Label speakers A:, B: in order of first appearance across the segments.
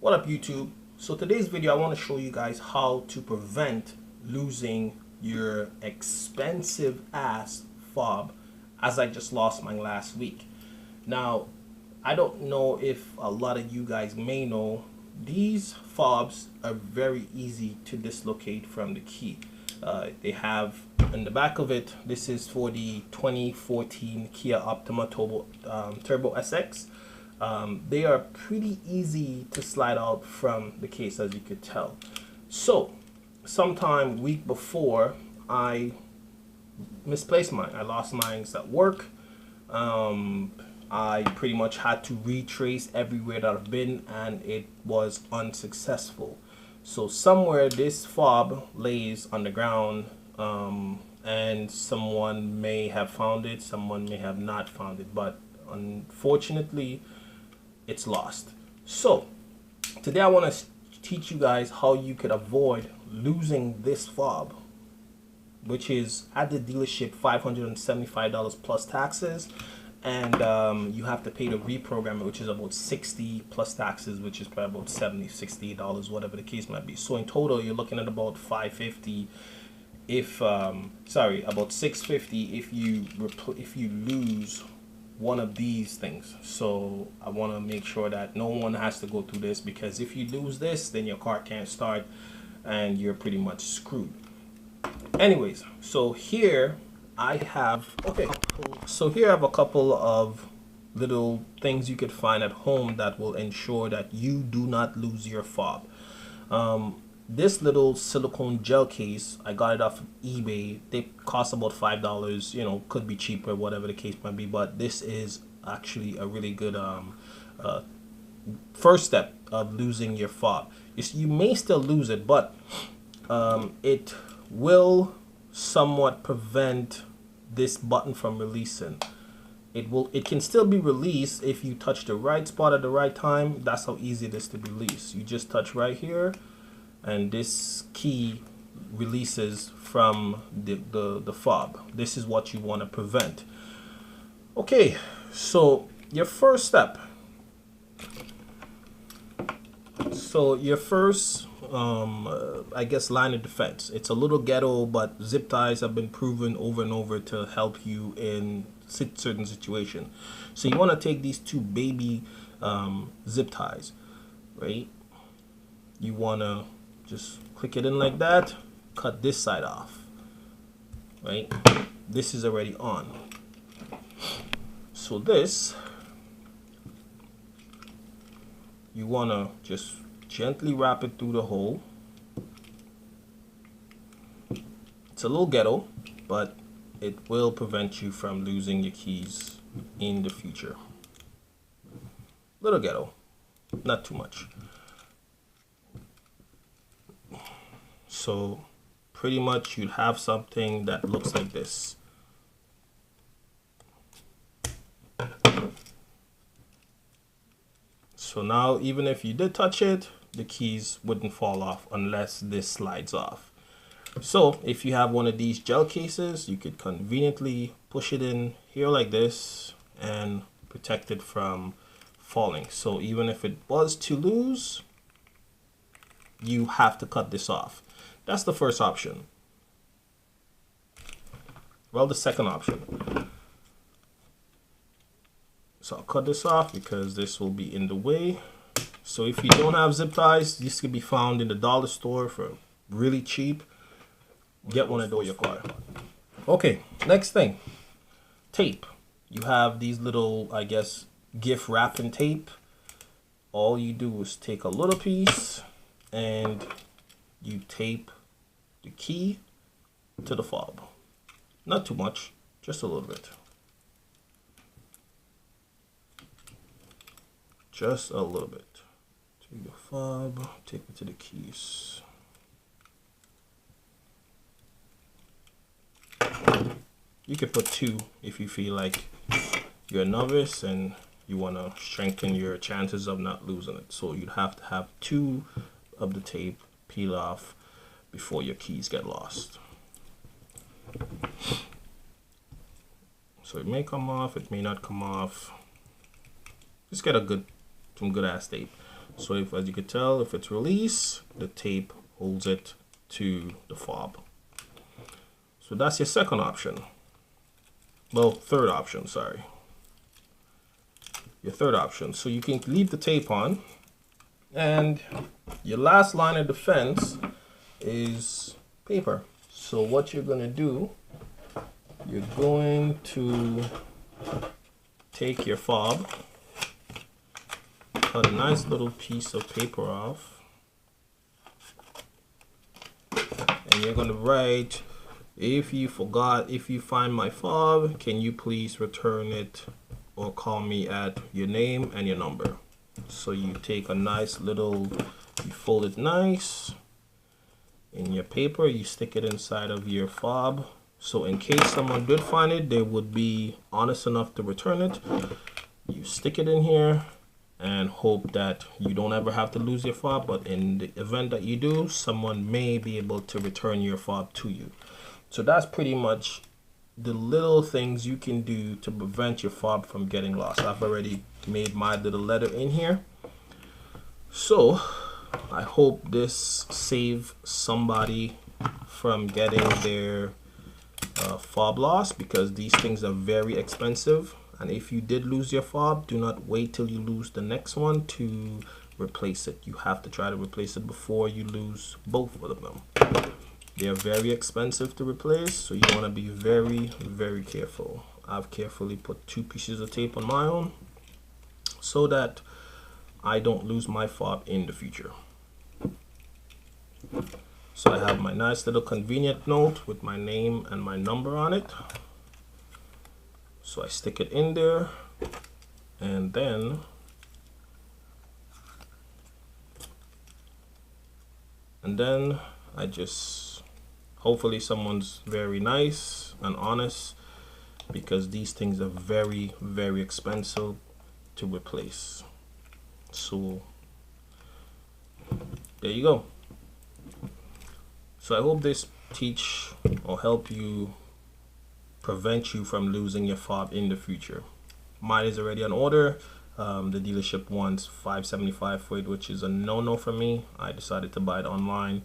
A: What up, YouTube? So today's video I want to show you guys how to prevent losing your expensive ass fob, as I just lost mine last week. Now I don't know if a lot of you guys may know, these fobs are very easy to dislocate from the key. They have in the back of it, this is for the 2014 Kia Optima Turbo SX. They are pretty easy to slide out from the case, as you could tell. So sometime week before, I misplaced mine. I lost mine at work. I pretty much had to retrace everywhere that I've been, and it was unsuccessful. So somewhere this fob lays on the ground, and someone may have found it, someone may have not found it, but unfortunately it's lost. So today I want to teach you guys how you could avoid losing this fob, which is at the dealership $575 plus taxes, and you have to pay to reprogram it, which is about $60 plus taxes, which is probably about $70-$68, whatever the case might be. So in total you're looking at about $550 if about $650 if you lose one of these things. So I want to make sure that no one has to go through this, because if you lose this, then your car can't start and you're pretty much screwed. Anyways, so here I have a couple of little things you could find at home that will ensure that you do not lose your fob. This little silicone gel case, I got it off of eBay. They cost about $5, you know, could be cheaper, whatever the case might be, but this is actually a really good first step of losing your fob. You may still lose it, but it will somewhat prevent this button from releasing. It can still be released if you touch the right spot at the right time. That's how easy it is to release. You just touch right here, and this key releases from the fob. This is what you want to prevent. Okay, so your first step. So your first I guess line of defense. It's a little ghetto, but zip ties have been proven over and over to help you in certain situations. So you want to take these two baby zip ties, right? You want to just click it in like that, cut this side off, right? This is already on. So this, you want to just gently wrap it through the hole. It's a little ghetto, but it will prevent you from losing your keys in the future. Little ghetto, not too much. So pretty much you'd have something that looks like this. So now even if you did touch it, the keys wouldn't fall off unless this slides off. So if you have one of these gel cases, you could conveniently push it in here like this and protect it from falling. So even if it was to lose, you have to cut this off. That's the first option. Well, the second option. So I'll cut this off because this will be in the way. So if you don't have zip ties, these can be found in the dollar store for really cheap. Get one of those for your car. Okay, next thing, tape. You have these little, I guess, gift wrapping tape. All you do is take a little piece and you tape the key to the fob. Not too much, just a little bit. Just a little bit. Take the fob, tape it to the keys. You could put two if you feel like you're a novice and you want to strengthen your chances of not losing it. So you'd have to have two of the tape peel off before your keys get lost. So it may come off, it may not come off. Just get some good ass tape. So if, as you could tell, if it's released, the tape holds it to the fob. So that's your second option. Well, third option, sorry. Your third option. So you can leave the tape on, and your last line of defense is paper. So what you're going to do, you're going to take your fob, cut a nice little piece of paper off, and you're going to write, if you find my fob, can you please return it or call me at your name and your number. So you take a nice little, you fold it nice in your paper, you stick it inside of your fob. So in case someone did find it, they would be honest enough to return it. You stick it in here and hope that you don't ever have to lose your fob, but in the event that you do, someone may be able to return your fob to you. So that's pretty much the little things you can do to prevent your fob from getting lost. I've already made my little letter in here. So I hope this saved somebody from getting their fob lost, because these things are very expensive. And if you did lose your fob, do not wait till you lose the next one to replace it. You have to try to replace it before you lose both of them. They are very expensive to replace, so you want to be very, very careful. I've carefully put 2 pieces of tape on my own so that I don't lose my fob in the future. So I have my nice little convenient note with my name and my number on it. So I stick it in there, and then I just, hopefully someone's very nice and honest, because these things are very, very expensive to replace. So there you go. So I hope this teach or help you prevent you from losing your fob in the future. Mine is already on order. The dealership wants $575 for it, which is a no-no for me. I decided to buy it online,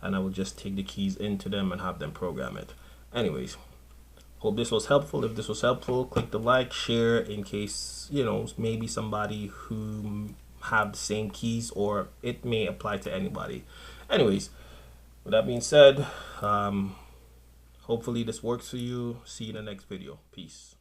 A: and I will just take the keys into them and have them program it. Anyways, hope this was helpful. If this was helpful, click the like, share, in case, you know, maybe somebody who have the same keys, or it may apply to anybody. Anyways, with that being said, hopefully this works for you. See you in the next video. Peace.